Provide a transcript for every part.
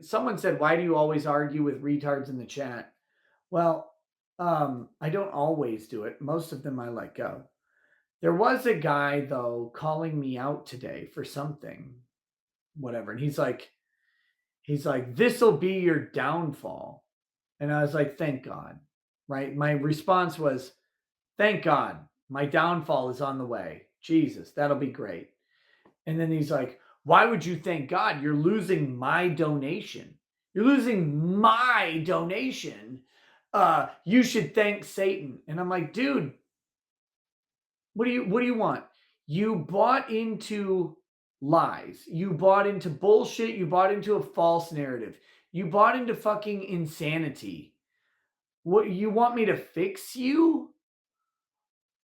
someone said, "Why do you always argue with retards in the chat?" Well, I don't always do it. Most of them I let go. There was a guy though calling me out today for something, whatever, and he's like, "This'll be your downfall." And I was like, "Thank God." Right? My response was, "Thank God. My downfall is on the way. Jesus, that'll be great." And then he's like, "Why would you thank God? You're losing my donation. You're losing my donation. You should thank Satan." And I'm like, "Dude, what do you want? You bought into lies. You bought into bullshit. You bought into a false narrative. You bought into fucking insanity. What you want me to fix you?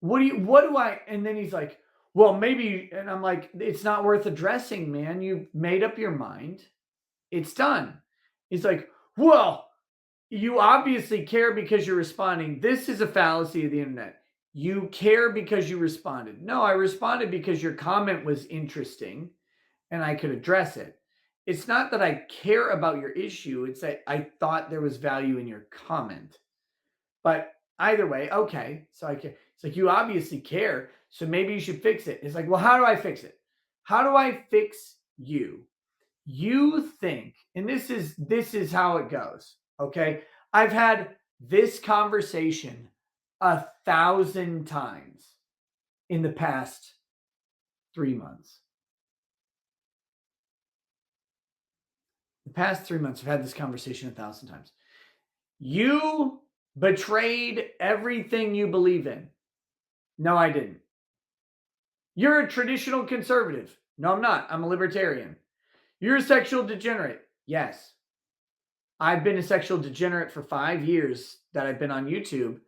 What do I?" And then he's like, "Well, maybe," and I'm like, "It's not worth addressing, man. You've made up your mind. It's done." He's like, "Well, you obviously care because you're responding. This is a fallacy of the internet. You care because you responded." No, I responded because your comment was interesting and I could address it. It's not that I care about your issue, it's that I thought there was value in your comment. But either way, okay. So I care. It's like, "You obviously care. So maybe you should fix it." It's like, "Well, how do I fix it? How do I fix you? You think," and this is how it goes. Okay. I've had this conversation 1,000 times in the past 3 months. The past 3 months, I've had this conversation 1,000 times. You betrayed everything you believe in. No, I didn't. You're a traditional conservative. No, I'm not. I'm a libertarian. You're a sexual degenerate. Yes. I've been a sexual degenerate for 5 years that I've been on YouTube.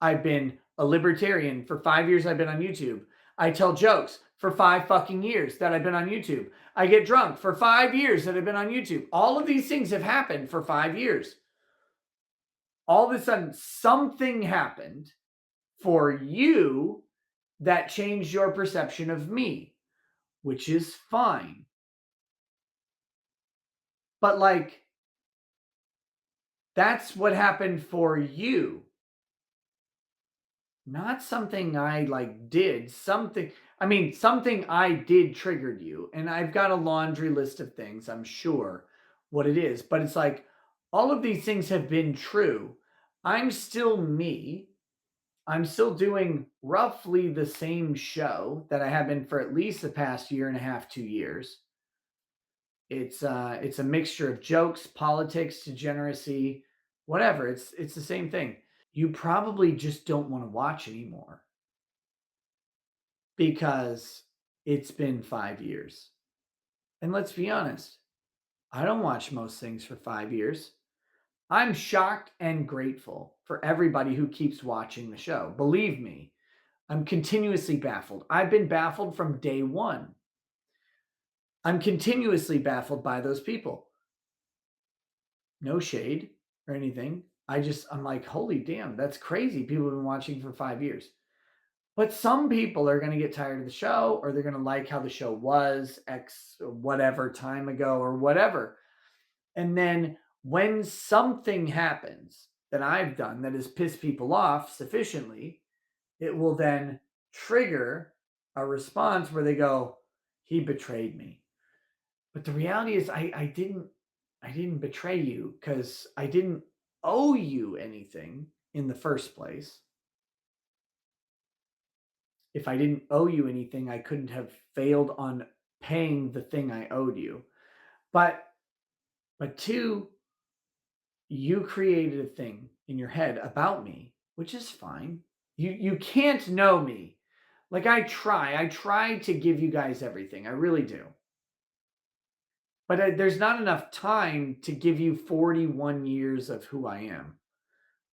I've been a libertarian for 5 years. I've been on YouTube. I tell jokes for 5 fucking years that I've been on YouTube. I get drunk for 5 years that I've been on YouTube. All of these things have happened for 5 years. All of a sudden, something happened for you that changed your perception of me, which is fine. But like, that's what happened for you. Not something I like did. Something I did triggered you. And I've got a laundry list of things, I'm sure what it is. But it's like all of these things have been true. I'm still me. I'm still doing roughly the same show that I have been for at least the past year and a half, 2 years. It's a mixture of jokes, politics, degeneracy, whatever. It's the same thing. You probably just don't want to watch anymore because it's been 5 years. And let's be honest, I don't watch most things for 5 years. I'm shocked and grateful for everybody who keeps watching the show. Believe me, I'm continuously baffled. I've been baffled from day one. I'm continuously baffled by those people. No shade or anything. I'm like, holy damn, that's crazy. People have been watching for 5 years. But some people are going to get tired of the show, or they're going to like how the show was X whatever time ago or whatever. And then when something happens that I've done that has pissed people off sufficiently, it will then trigger a response where they go, "He betrayed me." But the reality is I didn't betray you because I didn't owe you anything in the first place. If I didn't owe you anything, I couldn't have failed on paying the thing I owed you. But two, you created a thing in your head about me, which is fine. You can't know me. Like I try to give you guys everything. I really do. But there's not enough time to give you 41 years of who I am.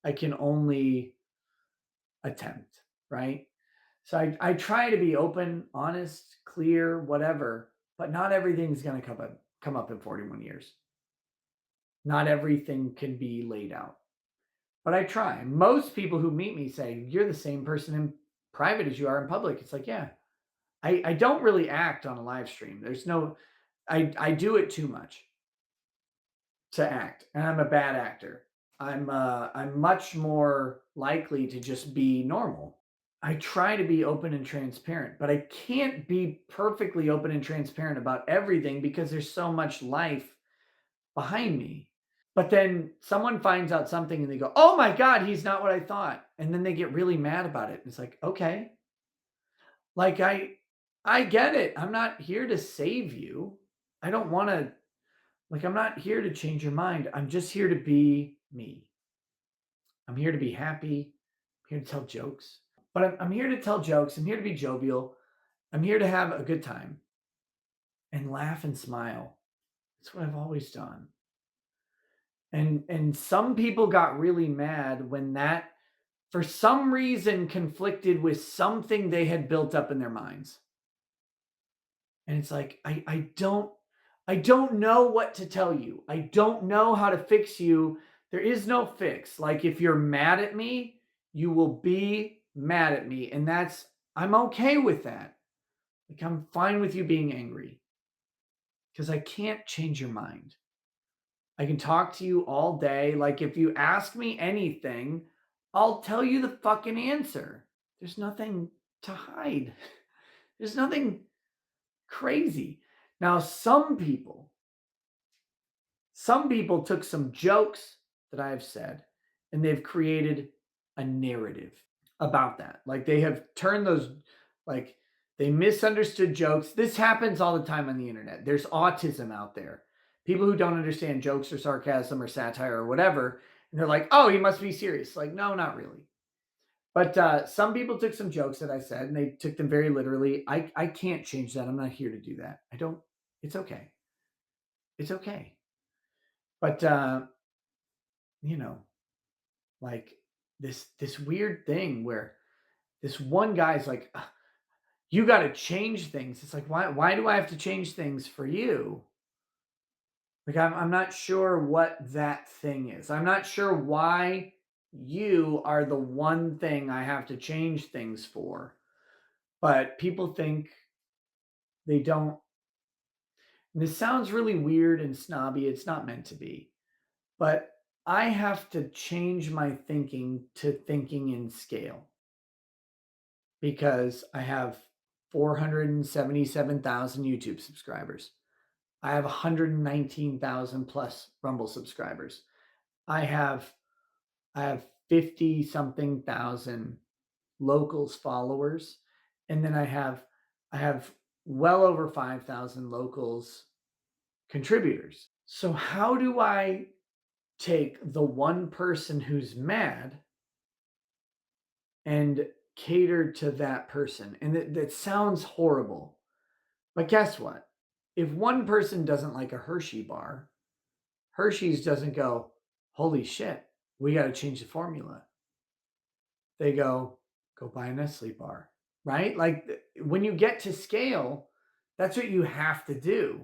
I can only attempt, right? So I try to be open, honest, clear, whatever, but not everything's going to come up in 41 years. Not everything can be laid out. But I try. Most people who meet me say, "You're the same person in private as you are in public." It's like, yeah. I don't really act on a live stream. I do it too much. to act, and I'm a bad actor. I'm much more likely to just be normal. I try to be open and transparent, but I can't be perfectly open and transparent about everything because there's so much life behind me. But then someone finds out something and they go, "Oh my god, he's not what I thought." And then they get really mad about it. It's like, "Okay, like I get it. I'm not here to save you. I don't want to like I'm not here to change your mind. I'm just here to be me. I'm here to be happy. I'm here to tell jokes. But I'm here to tell jokes. I'm here to be jovial. I'm here to have a good time and laugh and smile. That's what I've always done. And some people got really mad when that for some reason conflicted with something they had built up in their minds. And it's like I don't know what to tell you. I don't know how to fix you. There is no fix. Like if you're mad at me, you will be mad at me, and that's I'm okay with that. Like I'm fine with you being angry because I can't change your mind. I can talk to you all day. Like if you ask me anything, I'll tell you the fucking answer. There's nothing to hide. There's nothing crazy. Now, some people took some jokes that I have said and they've created a narrative about that. Like they have turned those, like they misunderstood jokes. This happens all the time on the internet. There's autism out there. People who don't understand jokes or sarcasm or satire or whatever. And they're like, oh, he must be serious. Like, no, not really. But some people took some jokes that I said and they took them very literally. I can't change that. I'm not here to do that. I don't, it's okay. It's okay. But you know, like this weird thing where this one guy's like, you got to change things. It's like, why do I have to change things for you? Like, I'm not sure what that thing is. I'm not sure why you are the one thing I have to change things for. But people think they don't. And this sounds really weird and snobby. It's not meant to be. But I have to change my thinking to thinking in scale because I have 477,000 YouTube subscribers. I have 119,000 plus Rumble subscribers. I have I have 50 something thousand locals followers, and then I have well over 5,000 locals contributors. So how do I take the one person who's mad and cater to that person? And that sounds horrible. But guess what? If one person doesn't like a Hershey bar, Hershey's doesn't go, holy shit, we got to change the formula. They go buy a Nestle bar, right? Like when you get to scale, that's what you have to do.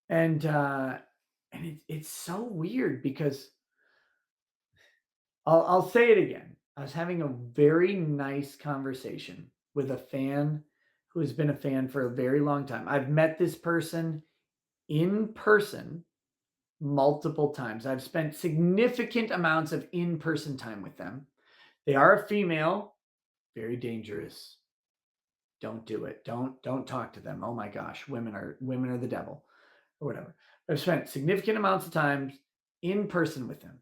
And it's so weird because I'll say it again. I was having a very nice conversation with a fan who has been a fan for a very long time. I've met this person in person multiple times. I've spent significant amounts of in-person time with them. They are a female, very dangerous. Don't do it. Don't talk to them. Oh my gosh, women are the devil or whatever. I've spent significant amounts of time in person with them.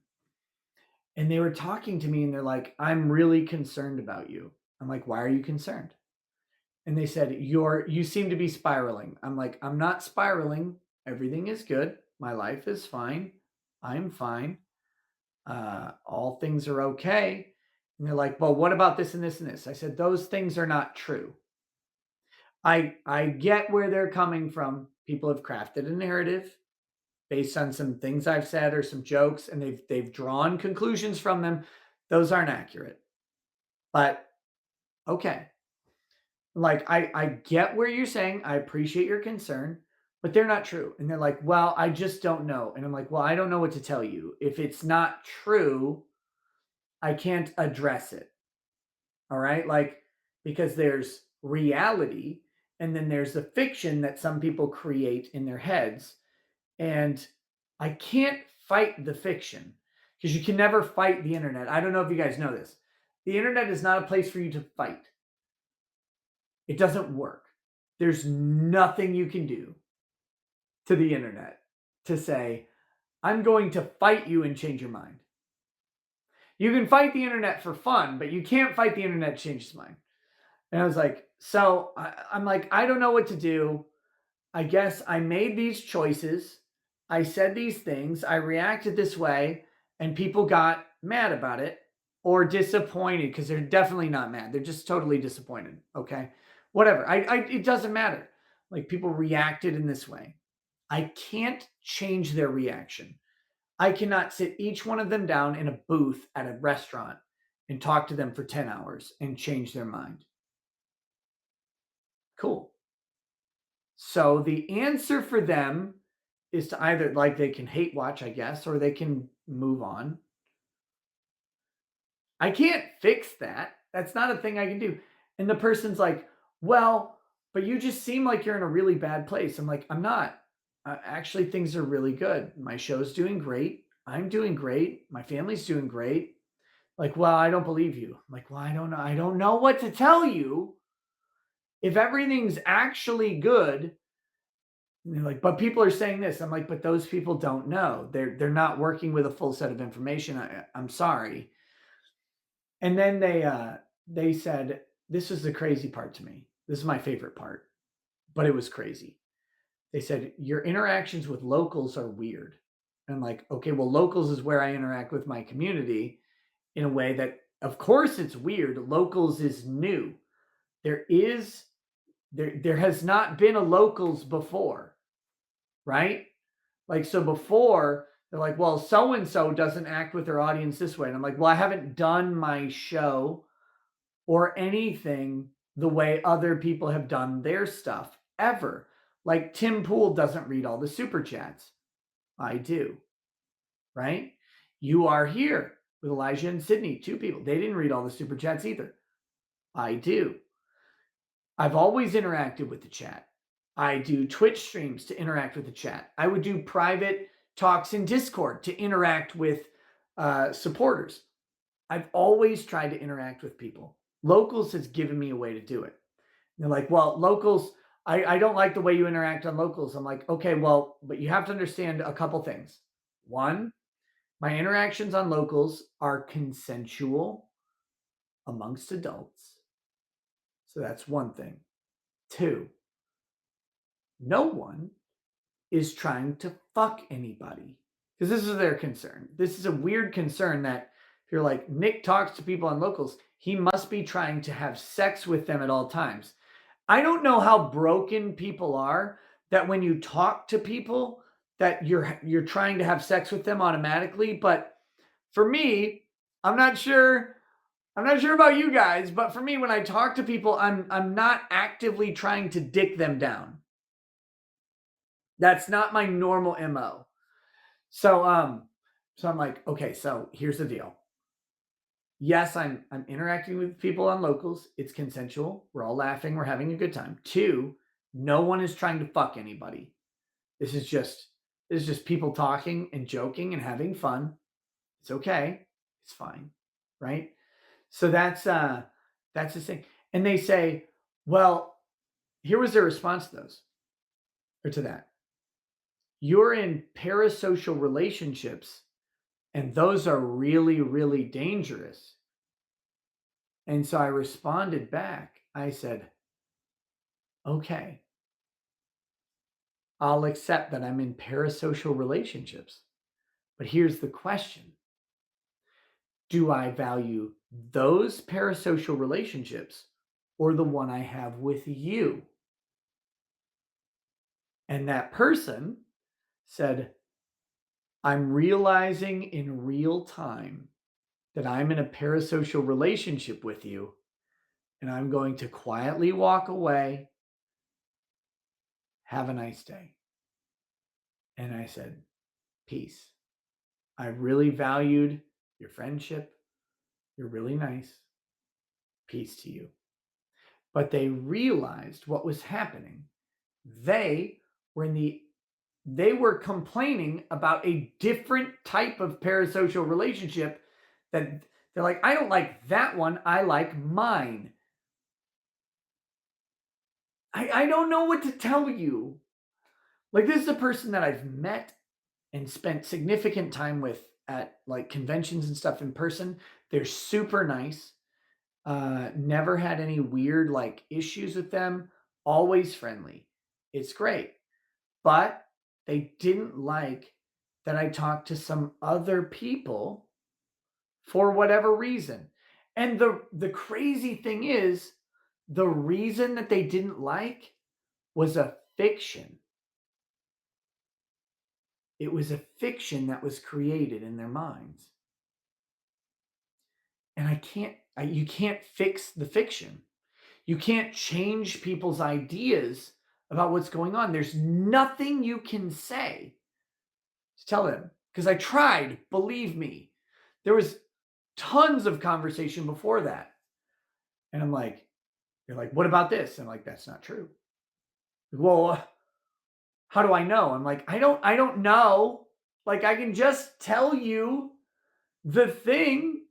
And they were talking to me and they're like, "I'm really concerned about you." I'm like, "Why are you concerned?" And they said, "You seem to be spiraling." I'm like, "I'm not spiraling. Everything is good. My life is fine. I'm fine. All things are okay." And they're like, "Well, what about this and this and this?" I said, "Those things are not true." I get where they're coming from. People have crafted a narrative based on some things I've said or some jokes, and they've drawn conclusions from them. Those aren't accurate. But okay. Like I get where you're saying. I appreciate your concern, but they're not true. And they're like, "Well, I just don't know." And I'm like, "Well, I don't know what to tell you. If it's not true, I can't address it." All right? Like because there's reality and then there's the fiction that some people create in their heads. And I can't fight the fiction because you can never fight the internet. I don't know if you guys know this. The internet is not a place for you to fight. It doesn't work. There's nothing you can do to the internet to say, I'm going to fight you and change your mind. You can fight the internet for fun, but you can't fight the internet to change its mind. And I was like, so I'm like, I don't know what to do. I guess I made these choices. I said these things. I reacted this way, and people got mad about it or disappointed because they're definitely not mad. They're just totally disappointed. Okay. Whatever. It doesn't matter. Like people reacted in this way. I can't change their reaction. I cannot sit each one of them down in a booth at a restaurant and talk to them for 10 hours and change their mind. Cool. So the answer for them is to either like they can hate watch, I guess, or they can move on. I can't fix that. That's not a thing I can do. And the person's like, well, but you just seem like you're in a really bad place. I'm like, I'm not. Actually, things are really good. My show's doing great. I'm doing great. My family's doing great. Like, well, I don't believe you. I'm like, well, I don't know. I don't know what to tell you. If everything's actually good, and they're like, but people are saying this. I'm like, but those people don't know. They're not working with a full set of information. I'm sorry. And then they said, this is the crazy part to me. This is my favorite part, but it was crazy. They said, your interactions with locals are weird. And I'm like, okay, well, locals is where I interact with my community in a way that, of course, it's weird. Locals is new. There has not been a locals before, right? Like, so before, they're like, well, so and so doesn't act with their audience this way. And I'm like, well, I haven't done my show or anything the way other people have done their stuff ever. Like, Tim Pool doesn't read all the super chats. I do, right? You are here with Elijah and Sydney, two people. They didn't read all the super chats either. I do. I've always interacted with the chat. I do Twitch streams to interact with the chat. I would do private talks in Discord to interact with supporters. I've always tried to interact with people. Locals has given me a way to do it. They're like, well, locals, I don't like the way you interact on locals. I'm like, okay, well, but you have to understand a couple things. One, my interactions on locals are consensual amongst adults. So that's one thing. Two, no one is trying to fuck anybody because this is their concern. This is a weird concern that if you're like, Nick talks to people on locals, he must be trying to have sex with them at all times. I don't know how broken people are that when you talk to people that you're trying to have sex with them automatically, but for me, I'm not sure about you guys, but for me when I talk to people, I'm not actively trying to dick them down. That's not my normal MO. So I'm like, okay, so here's the deal. Yes, I'm interacting with people on locals. It's consensual. We're all laughing. We're having a good time. Two, no one is trying to fuck anybody. This is just people talking and joking and having fun. It's okay. It's fine. Right? So that's the thing. And they say, well, here was their response to those or to that. You're in parasocial relationships, and those are really, really dangerous. And so I responded back. I said, okay, I'll accept that I'm in parasocial relationships. But here's the question. Do I value those parasocial relationships or the one I have with you? And that person said, I'm realizing in real time that I'm in a parasocial relationship with you, and I'm going to quietly walk away. Have a nice day. And I said, peace. I really valued your friendship. You're really nice. Peace to you. But they realized what was happening. They were in the they were complaining about a different type of parasocial relationship that they're like, I don't like that one. I like mine. I don't know what to tell you. Like, this is a person that I've met and spent significant time with at like conventions and stuff in person. They're super nice. Never had any weird like issues with them. Always friendly. It's great. But they didn't like that I talked to some other people for whatever reason. And the crazy thing is, the reason that they didn't like was a fiction. It was a fiction that was created in their minds. And you can't fix the fiction. You can't change people's ideas about what's going on. There's nothing you can say to tell them. Because I tried, believe me. There was tons of conversation before that. And I'm like, they're like, what about this? I'm like, that's not true. Well, how do I know? I'm like, I don't know. Like, I can just tell you the thing.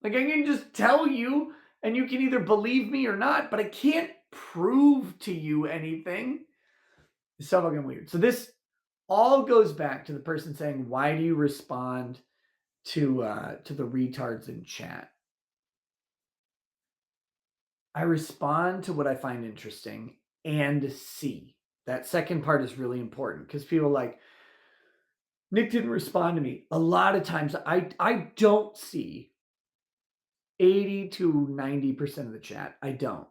Like, I can just tell you, and you can either believe me or not, but I can't prove to you anything. It's so fucking weird. So this all goes back to the person saying, why do you respond to the retards in chat? I respond to what I find interesting and see. That second part is really important because people are like, Nick didn't respond to me. A lot of times I don't see 80 to 90% of the chat. I don't.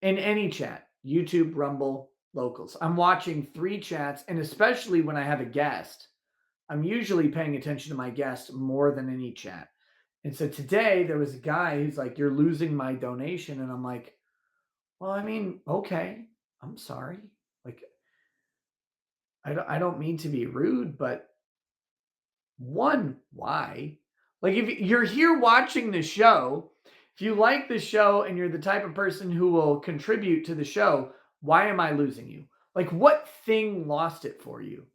In any chat, YouTube, Rumble, locals. I'm watching 3 chats, and especially when I have a guest, I'm usually paying attention to my guest more than any chat. And so today there was a guy who's like, you're losing my donation. And I'm like, well, I mean, okay, I'm sorry. Like, I don't mean to be rude, but one, why? Like, if you're here watching the show, if you like the show and you're the type of person who will contribute to the show, why am I losing you? Like, what thing lost it for you?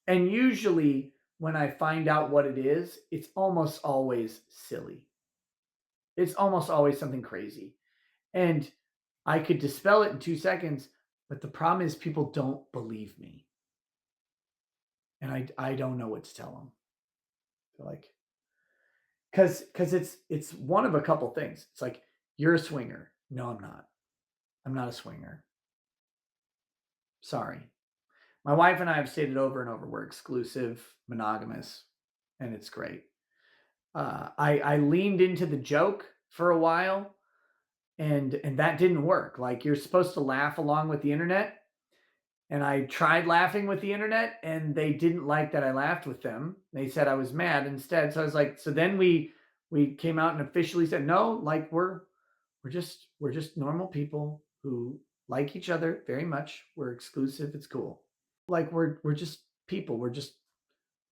And usually, when I find out what it is, it's almost always silly. It's almost always something crazy. And I could dispel it in 2 seconds, but the problem is people don't believe me. And I don't know what to tell them. They're like, because it's one of a couple things. It's like, you're a swinger. No, I'm not. I'm not a swinger. Sorry. My wife and I have stated over and over we're exclusive, monogamous, and it's great. I leaned into the joke for a while, and that didn't work. Like, you're supposed to laugh along with the internet, and I tried laughing with the internet, and they didn't like that I laughed with them. They said I was mad instead. So I was like, so then we came out and officially said, no, like, we're just normal people who like each other very much. We're exclusive. It's cool. Like, we're just people. We're just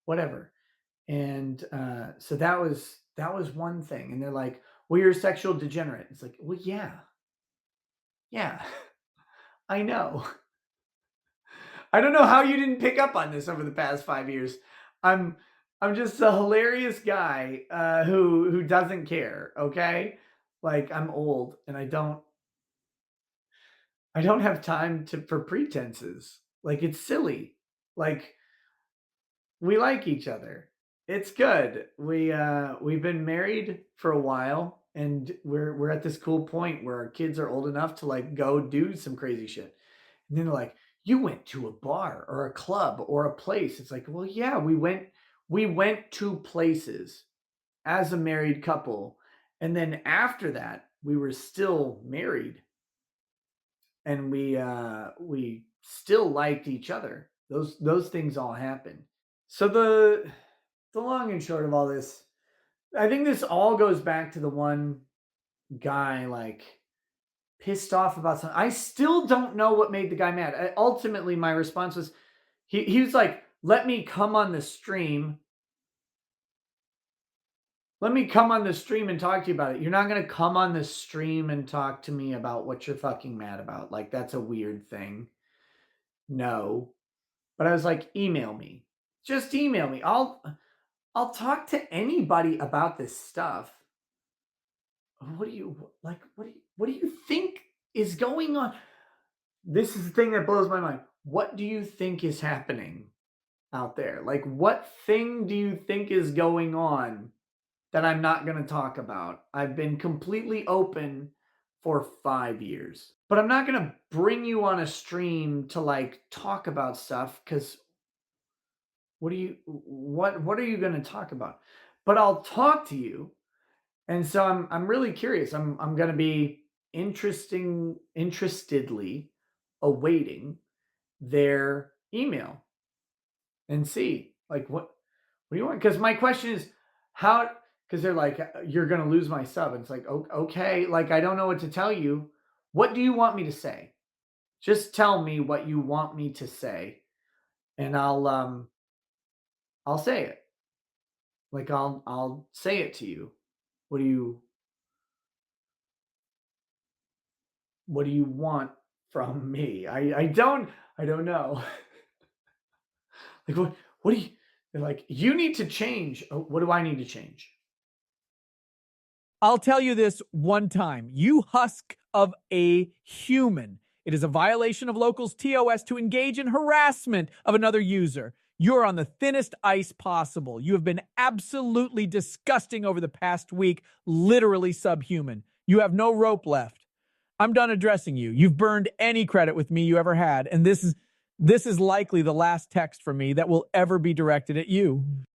whatever. And so that was one thing. And they're like, well, you're a sexual degenerate. It's like, well, yeah, I know. I don't know how you didn't pick up on this over the past 5 years. I'm I'm just a hilarious guy who doesn't care. Okay, like, I'm old and I don't have time for pretenses. Like, it's silly. Like, we like each other. It's good. We've been married for a while, and we're at this cool point where our kids are old enough to like go do some crazy shit. And then they're like, "You went to a bar or a club or a place." It's like, "Well, yeah, we went to places as a married couple, and then after that, we were still married, and we still liked each other. Those things all happened." So the long and short of all this, I think this all goes back to the one guy like pissed off about something. I still don't know what made the guy mad. Ultimately, my response was he was like, "Let me come on the stream. Let me come on the stream and talk to you about it." You're not gonna come on the stream and talk to me about what you're fucking mad about. Like, that's a weird thing. No. But I was like, email me. Just email me. I'll talk to anybody about this stuff. What do you like? What do you think is going on? This is the thing that blows my mind. What do you think is happening out there? Like, what thing do you think is going on that I'm not going to talk about? I've been completely open for 5 years, but I'm not going to bring you on a stream to like talk about stuff because what are you going to talk about? But I'll talk to you. And so I'm really curious. I'm going to be interestedly awaiting their email and see like what do you want? Because my question is how because they're like you're going to lose my sub. And it's like okay, like I don't know what to tell you. What do you want me to say? Just tell me what you want me to say, and I'll say it. Like I'll say it to you. What do you what do you want from me? I don't know. Like what do you they're like you need to change. Oh, what do I need to change? I'll tell you this one time. You husk of a human. It is a violation of locals TOS to engage in harassment of another user. You're on the thinnest ice possible. You have been absolutely disgusting over the past week, literally subhuman. You have no rope left. I'm done addressing you. You've burned any credit with me you ever had, and this is likely the last text from me that will ever be directed at you.